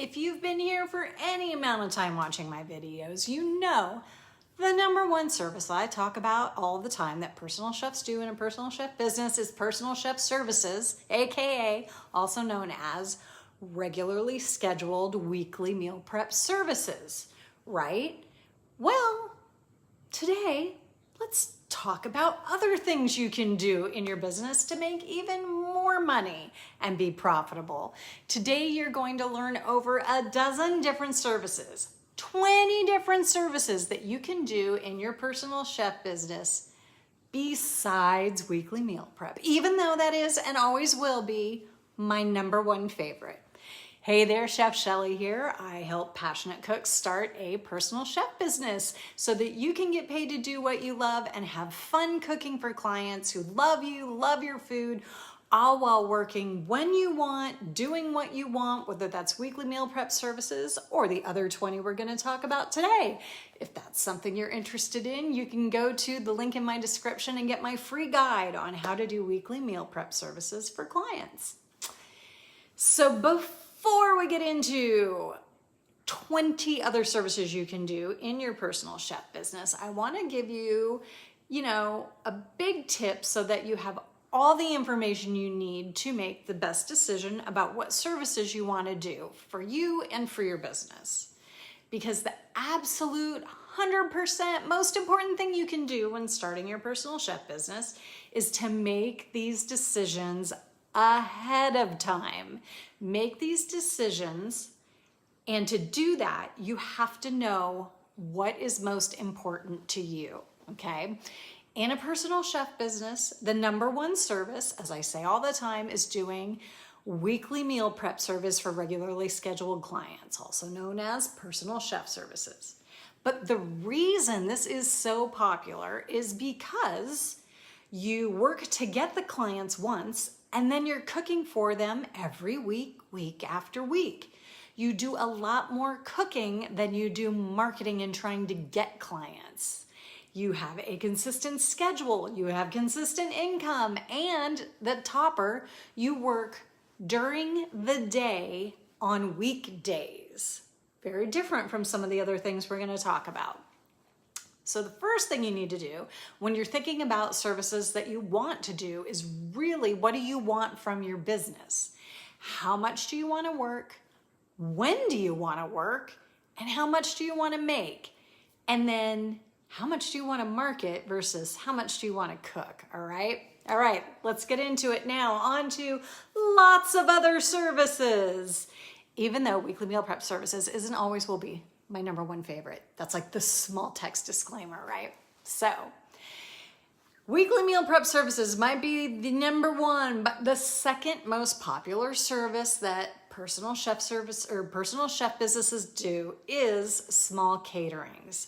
If you've been here for any amount of time watching my videos, you know the number one service I talk about all the time that personal chefs do in a personal chef business is personal chef services, AKA also known as regularly scheduled weekly meal prep services, right? Well, today, let's talk about other things you can do in your business to make even more money and be profitable. Today, you're going to learn over a dozen different services, 20 different services that you can do in your personal chef business besides weekly meal prep, even though that is and always will be my number one favorite. Hey there, Chef Shelly here. I help passionate cooks start a personal chef business so that you can get paid to do what you love and have fun cooking for clients who love you, love your food, all while working when you want, doing what you want, whether that's weekly meal prep services or the other 20 we're going to talk about today. If that's something you're interested in, you can go to the link in my description and get my free guide on how to do weekly meal prep services for clients. So before we get into 20 other services you can do in your personal chef business, I want to give you, a big tip so that you have all the information you need to make the best decision about what services you want to do for you and for your business. Because the absolute 100% most important thing you can do when starting your personal chef business is to make these decisions ahead of time. Make these decisions, and to do that, you have to know what is most important to you, okay? In a personal chef business, the number one service, as I say all the time, is doing weekly meal prep service for regularly scheduled clients, also known as personal chef services. But the reason this is so popular is because you work to get the clients once, and then you're cooking for them every week, week after week. You do a lot more cooking than you do marketing and trying to get clients. You have a consistent schedule, you have consistent income, and the topper, you work during the day on weekdays. Very different from some of the other things we're going to talk about. So the first thing you need to do when you're thinking about services that you want to do is really, what do you want from your business? How much do you want to work? When do you want to work? And how much do you want to make? And then how much do you want to market versus how much do you want to cook? All right, let's get into it now. On to lots of other services. Even though weekly meal prep services isn't always will be my number one favorite. That's like the small text disclaimer, right? So, weekly meal prep services might be the number one, but the second most popular service that personal chef businesses do is small caterings.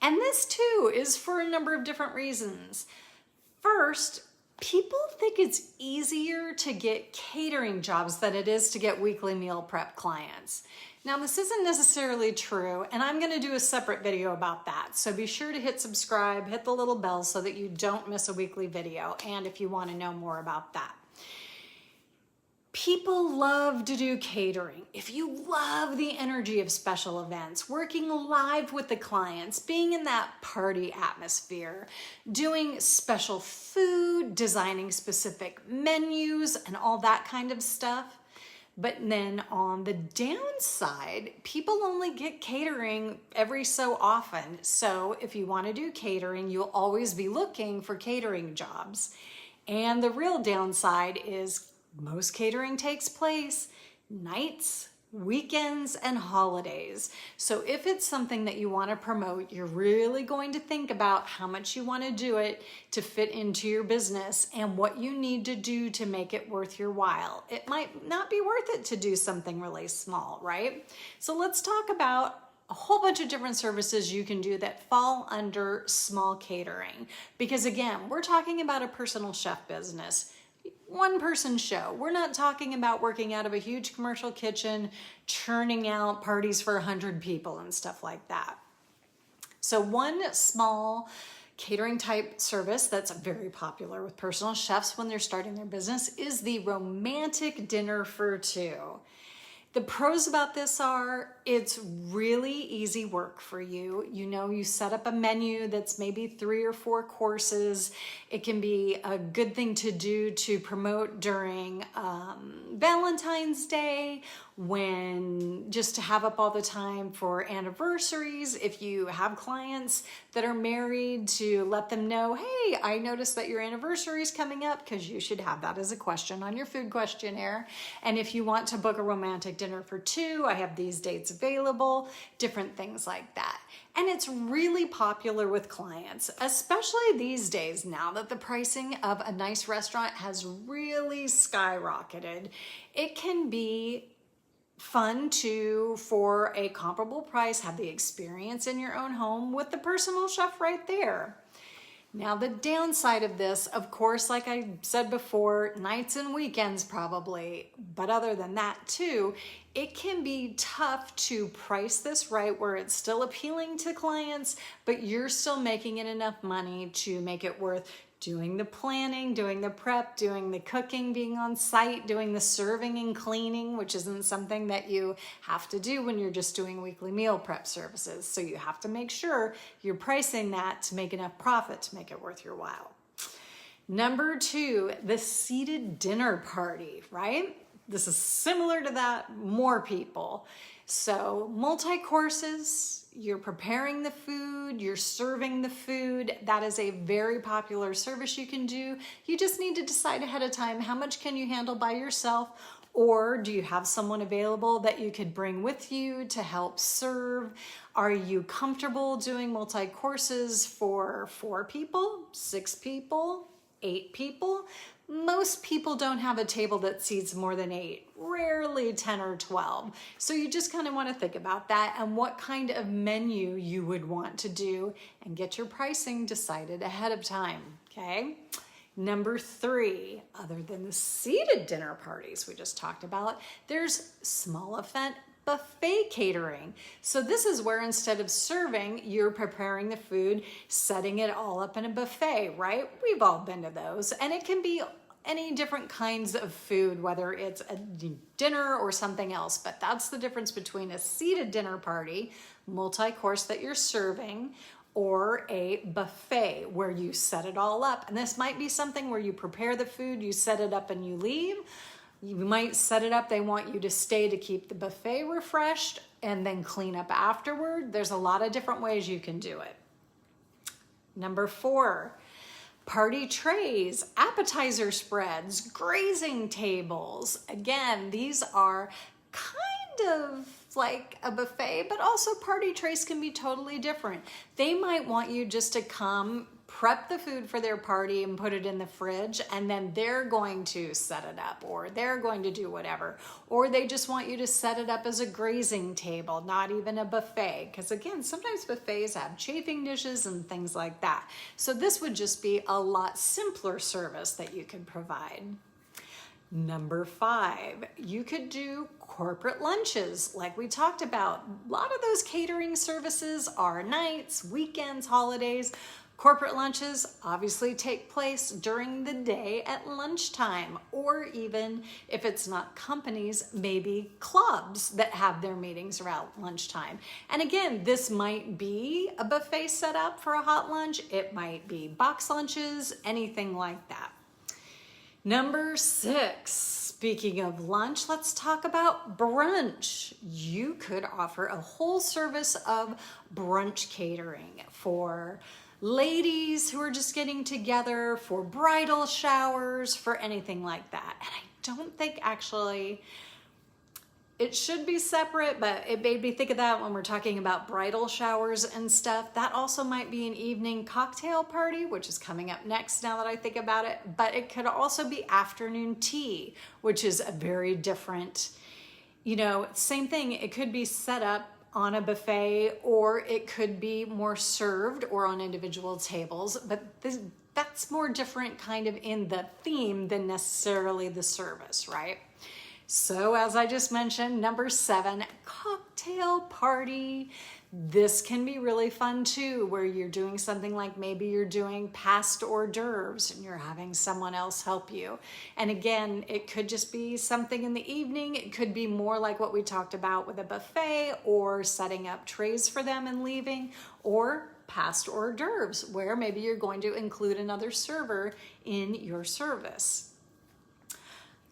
And this too is for a number of different reasons. First, people think it's easier to get catering jobs than it is to get weekly meal prep clients. Now, this isn't necessarily true, and I'm going to do a separate video about that. So be sure to hit subscribe, hit the little bell so that you don't miss a weekly video, and if you want to know more about that. People love to do catering. If you love the energy of special events, working live with the clients, being in that party atmosphere, doing special food, designing specific menus, and all that kind of stuff. But then on the downside, people only get catering every so often. So if you want to do catering, you'll always be looking for catering jobs. And the real downside is most catering takes place nights, weekends, and holidays. So if it's something that you want to promote, you're really going to think about how much you want to do it to fit into your business and what you need to do to make it worth your while. It might not be worth it to do something really small, right? So let's talk about a whole bunch of different services you can do that fall under small catering. Because again, we're talking about a personal chef business. One person show. We're not talking about working out of a huge commercial kitchen, churning out parties for 100 people and stuff like that. So one small catering type service that's very popular with personal chefs when they're starting their business is the romantic dinner for two. The pros about this are it's really easy work for you. You know, you set up a menu that's maybe 3 or 4 courses. It can be a good thing to do to promote during Valentine's Day, when just to have up all the time for anniversaries. If you have clients that are married, to let them know, hey, I noticed that your anniversary is coming up, because you should have that as a question on your food questionnaire. And if you want to book a romantic dinner for 2, I have these dates available, different things like that. And it's really popular with clients, especially these days now that the pricing of a nice restaurant has really skyrocketed. It can be fun to, for a comparable price, have the experience in your own home with the personal chef right there. Now, the downside of this, of course, like I said before, nights and weekends probably, but other than that too, it can be tough to price this right where it's still appealing to clients, but you're still making it enough money to make it worth doing the planning, doing the prep, doing the cooking, being on site, doing the serving and cleaning, which isn't something that you have to do when you're just doing weekly meal prep services. So you have to make sure you're pricing that to make enough profit to make it worth your while. Number 2, the seated dinner party, right? This is similar to that, more people. So multi-courses, you're preparing the food, you're serving the food. That is a very popular service you can do. You just need to decide ahead of time, how much can you handle by yourself, or do you have someone available that you could bring with you to help serve? Are you comfortable doing multi-courses for 4 people, 6 people, 8 people? Most people don't have a table that seats more than 8, rarely 10 or 12. So you just kind of want to think about that and what kind of menu you would want to do, and get your pricing decided ahead of time, okay? Number 3, other than the seated dinner parties we just talked about, there's small event buffet catering. So this is where instead of serving, you're preparing the food, setting it all up in a buffet, right? We've all been to those. And it can be any different kinds of food, whether it's a dinner or something else. But that's the difference between a seated dinner party, multi-course that you're serving, or a buffet where you set it all up. And this might be something where you prepare the food, you set it up and you leave. You might set it up, they want you to stay to keep the buffet refreshed and then clean up afterward. There's a lot of different ways you can do it. Number 4, party trays, appetizer spreads, grazing tables. Again, these are kind of like a buffet, but also party trays can be totally different. They might want you just to come prep the food for their party and put it in the fridge, and then they're going to set it up, or they're going to do whatever. Or they just want you to set it up as a grazing table, not even a buffet. Because again, sometimes buffets have chafing dishes and things like that. So this would just be a lot simpler service that you could provide. Number 5, you could do corporate lunches like we talked about. A lot of those catering services are nights, weekends, holidays. Corporate lunches obviously take place during the day at lunchtime, or even if it's not companies, maybe clubs that have their meetings around lunchtime. And again, this might be a buffet set up for a hot lunch. It might be box lunches, anything like that. Number 6, speaking of lunch, let's talk about brunch. You could offer a whole service of brunch catering for ladies who are just getting together, for bridal showers, for anything like that. And I don't think actually it should be separate, but it made me think of that when we're talking about bridal showers and stuff. That also might be an evening cocktail party, which is coming up next now that I think about it. But it could also be afternoon tea, which is a very different, same thing. It could be set up on a buffet, or it could be more served or on individual tables, but that's more different kind of in the theme than necessarily the service, right? So as I just mentioned, number 7, cocktail party. This can be really fun too, where you're doing something like maybe you're doing past hors d'oeuvres and you're having someone else help you. And again, it could just be something in the evening. It could be more like what we talked about with a buffet, or setting up trays for them and leaving, or past hors d'oeuvres, where maybe you're going to include another server in your service.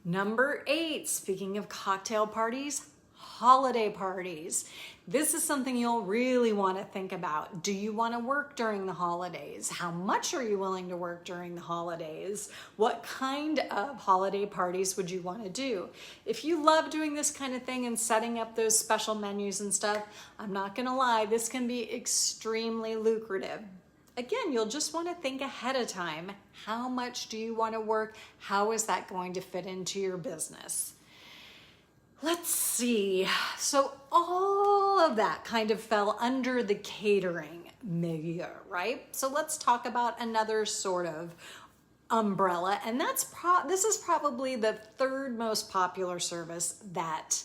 Number 8, speaking of cocktail parties, holiday parties. This is something you'll really want to think about. Do you want to work during the holidays? How much are you willing to work during the holidays? What kind of holiday parties would you want to do? If you love doing this kind of thing and setting up those special menus and stuff, I'm not going to lie, this can be extremely lucrative. Again, you'll just want to think ahead of time. How much do you want to work? How is that going to fit into your business? Let's see. So all of that kind of fell under the catering milieu, right? So let's talk about another sort of umbrella, and this is probably the 3rd most popular service that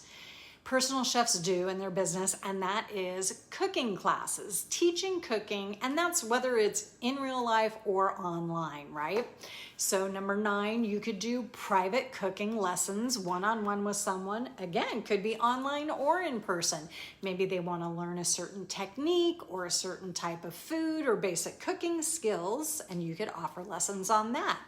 personal chefs do in their business, and that is cooking classes, teaching cooking, and that's whether it's in real life or online, right? So number 9, you could do private cooking lessons one-on-one with someone. Again, could be online or in person. Maybe they want to learn a certain technique or a certain type of food or basic cooking skills, and you could offer lessons on that.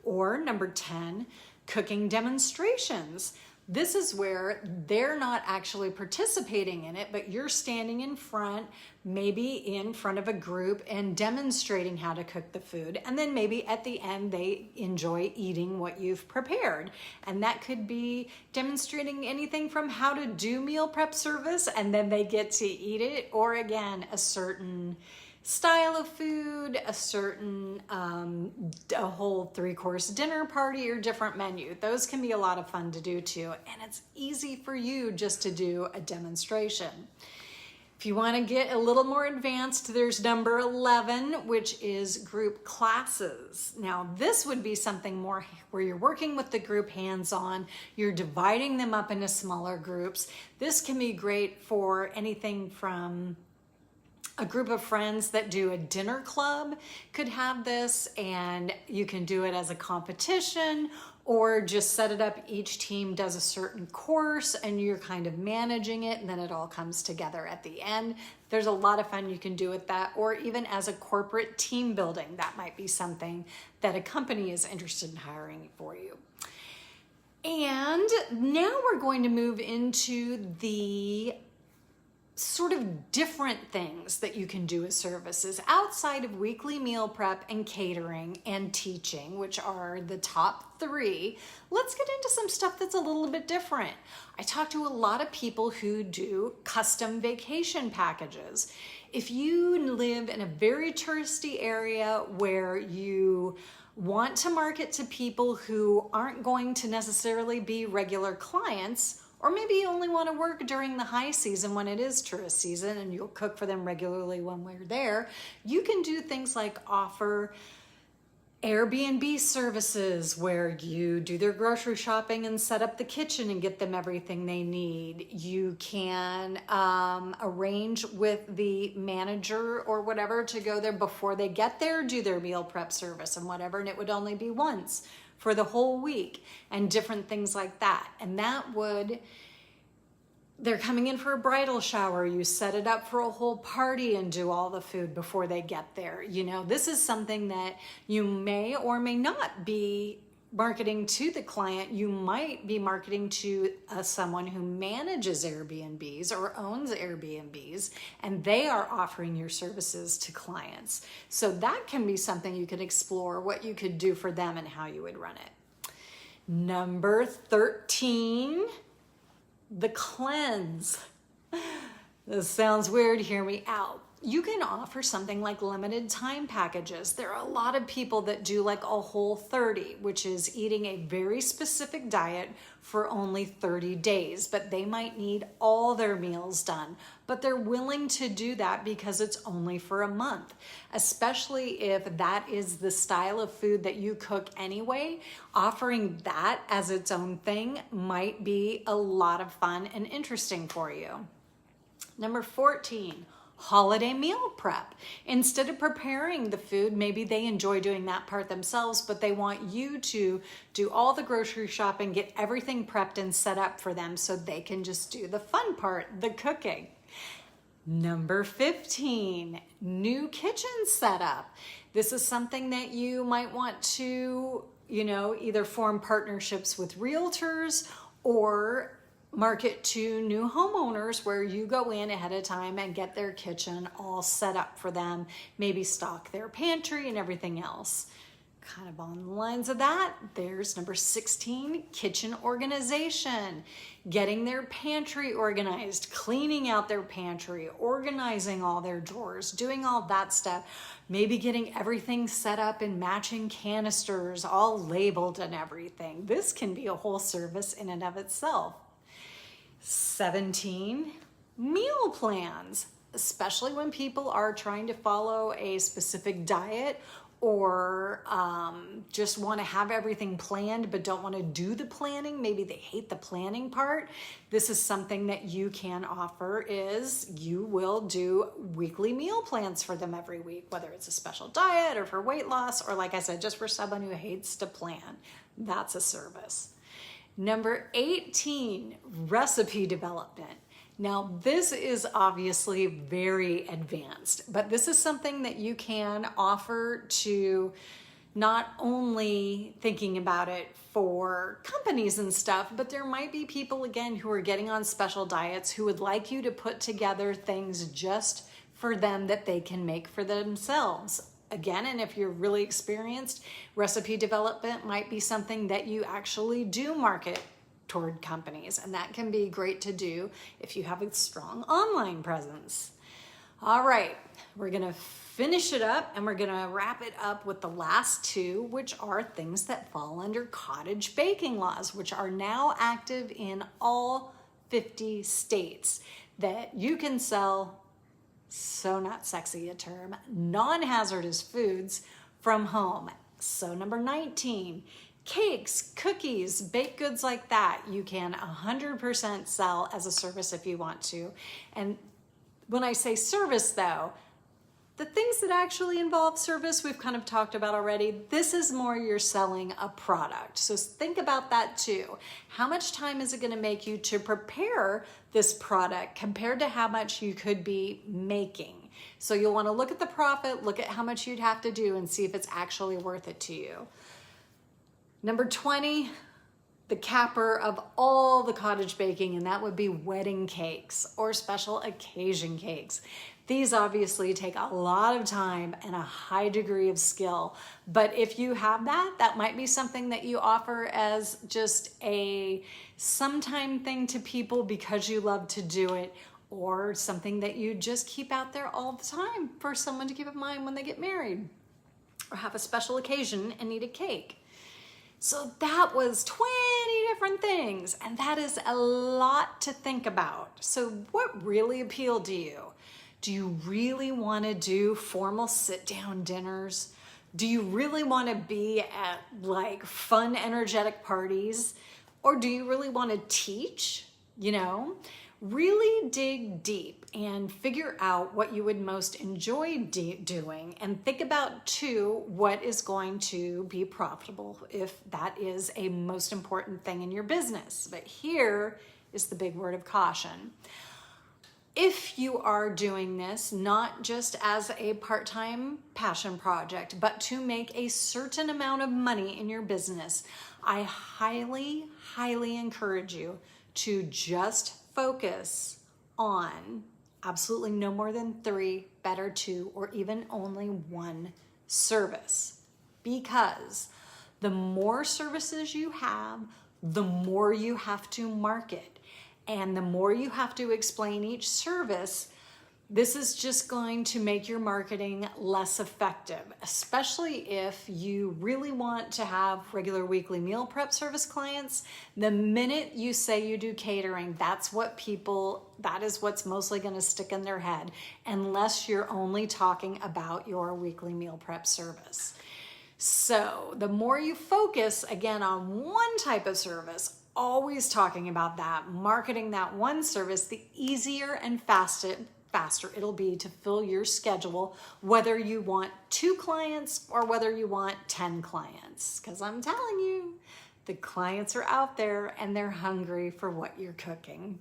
Or number 10, cooking demonstrations. This is where they're not actually participating in it, but you're standing in front, maybe in front of a group, and demonstrating how to cook the food. And then maybe at the end, they enjoy eating what you've prepared. And that could be demonstrating anything from how to do meal prep service, and then they get to eat it, or again, a certain style of food, a certain, a whole 3-course dinner party or different menu. Those can be a lot of fun to do too. And it's easy for you just to do a demonstration. If you want to get a little more advanced, there's number 11, which is group classes. Now, this would be something more where you're working with the group hands-on, you're dividing them up into smaller groups. This can be great for anything from a group of friends that do a dinner club could have this, and you can do it as a competition, or just set it up. Each team does a certain course and you're kind of managing it, and then it all comes together at the end. There's a lot of fun you can do with that, or even as a corporate team building. That might be something that a company is interested in hiring for you. And now we're going to move into the sort of different things that you can do as services outside of weekly meal prep and catering and teaching, which are the top 3. Let's get into some stuff that's a little bit different. I talk to a lot of people who do custom vacation packages. If you live in a very touristy area where you want to market to people who aren't going to necessarily be regular clients, or maybe you only want to work during the high season when it is tourist season and you'll cook for them regularly when we're there, you can do things like offer Airbnb services where you do their grocery shopping and set up the kitchen and get them everything they need. You can arrange with the manager or whatever to go there before they get there, do their meal prep service and whatever, and it would only be once for the whole week, and different things like that. And that would, they're coming in for a bridal shower, you set it up for a whole party and do all the food before they get there. You know, this is something that you may or may not be marketing to the client. You might be marketing to someone who manages Airbnbs or owns Airbnbs, and they are offering your services to clients. So that can be something you could explore, what you could do for them and how you would run it. Number 13, the cleanse. This sounds weird, hear me out. you can offer something like limited time packages. There are a lot of people that do like a Whole30, which is eating a very specific diet for only 30 days, but they might need all their meals done, but they're willing to do that because it's only for a month, especially if that is the style of food that you cook anyway. Offering that as its own thing might be a lot of fun and interesting for you. Number 14, holiday meal prep. Instead of preparing the food, maybe they enjoy doing that part themselves, but they want you to do all the grocery shopping, get everything prepped and set up for them so they can just do the fun part, the cooking. Number 15, new kitchen setup. This is something that you might want to, either form partnerships with realtors or market to new homeowners where you go in ahead of time and get their kitchen all set up for them, maybe stock their pantry and everything else. Kind of on the lines of that, there's number 16, kitchen organization. Getting their pantry organized, cleaning out their pantry, organizing all their drawers, doing all that stuff. Maybe getting everything set up in matching canisters, all labeled and everything. This can be a whole service in and of itself. 17, meal plans, especially when people are trying to follow a specific diet or just want to have everything planned but don't want to do the planning. Maybe they hate the planning part. This is something that you can offer, is you will do weekly meal plans for them every week, whether it's a special diet or for weight loss, or like I said, just for someone who hates to plan. That's a service. Number 18, recipe development. Now, this is obviously very advanced, but this is something that you can offer to not only thinking about it for companies and stuff, but there might be people, again, who are getting on special diets who would like you to put together things just for them that they can make for themselves. Again, and if you're really experienced, recipe development might be something that you actually do market toward companies, and that can be great to do if you have a strong online presence. All right, we're gonna finish it up and we're gonna wrap it up with the last two, which are things that fall under cottage baking laws, which are now active in all 50 states, that you can sell, so not sexy a term, non-hazardous foods from home. So number 19, cakes, cookies, baked goods like that, you can 100% sell as a service if you want to. And when I say service though, the things that actually involve service we've kind of talked about already. This is more you're selling a product. So think about that too. How much time is it going to make you to prepare this product compared to how much you could be making? So you'll want to look at the profit, look at how much you'd have to do, and see if it's actually worth it to you. Number 20, the capper of all the cottage baking, and that would be wedding cakes or special occasion cakes. These obviously take a lot of time and a high degree of skill, but if you have that, that might be something that you offer as just a sometime thing to people because you love to do it, or something that you just keep out there all the time for someone to keep in mind when they get married or have a special occasion and need a cake. So that was 20 different things, and that is a lot to think about. So what really appealed to you? Do you really want to do formal sit-down dinners? Do you really want to be at like fun, energetic parties? Or do you really want to teach? Really dig deep and figure out what you would most enjoy doing, and think about too what is going to be profitable if that is a most important thing in your business. But here is the big word of caution. If you are doing this not just as a part-time passion project, but to make a certain amount of money in your business, I highly, highly encourage you to just focus on absolutely no more than 3, better 2, or even only 1 service. Because the more services you have, the more you have to market. And the more you have to explain each service, This is just going to make your marketing less effective, especially if you really want to have regular weekly meal prep service clients. The minute you say you do catering, that is what's mostly going to stick in their head, unless you're only talking about your weekly meal prep service. So the more you focus again on one type of service, always talking about that, marketing that one service, the easier and faster it'll be to fill your schedule, whether you want 2 clients or whether you want 10 clients. Because I'm telling you, the clients are out there and they're hungry for what you're cooking.